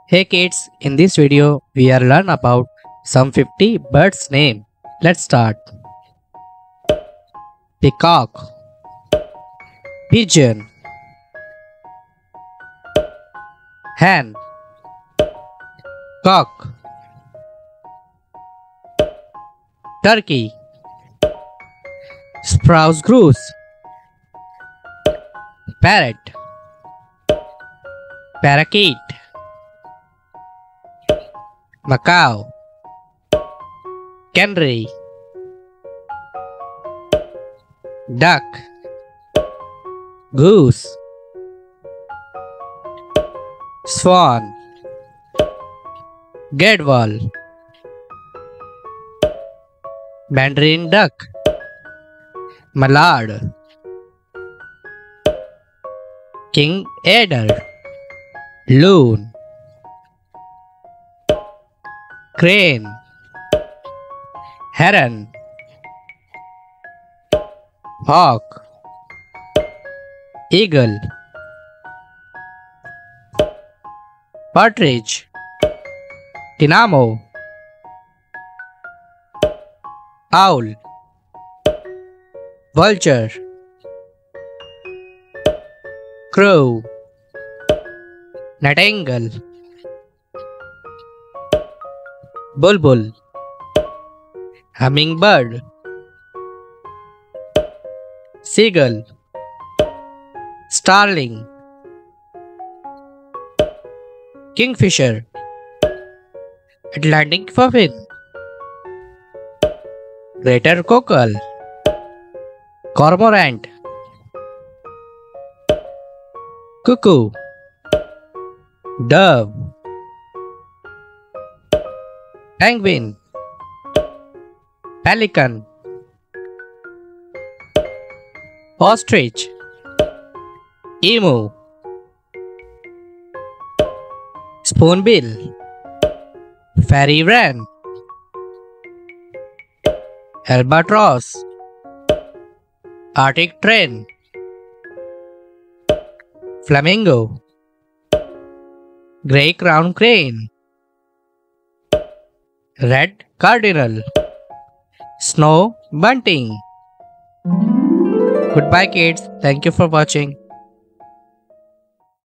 Hey kids, in this video we are learn about some 50 birds name. Let's start. Peacock, pigeon, hen, cock, turkey, sprouse goose, parrot, parakeet, macaw, canary, duck, goose, swan, gadwall, mandarin duck, mallard, king adder, loon, crane, heron, hawk, eagle, partridge, dynamo, owl, vulture, crow, nightingale, bulbul, hummingbird, seagull, starling, kingfisher, Atlantic puffin, greater cockle, cormorant, cuckoo, dove, penguin, pelican, ostrich, emu, spoonbill, fairy wren, albatross, Arctic tern, flamingo, grey crowned crane, red cardinal, snow bunting. Goodbye kids, thank you for watching.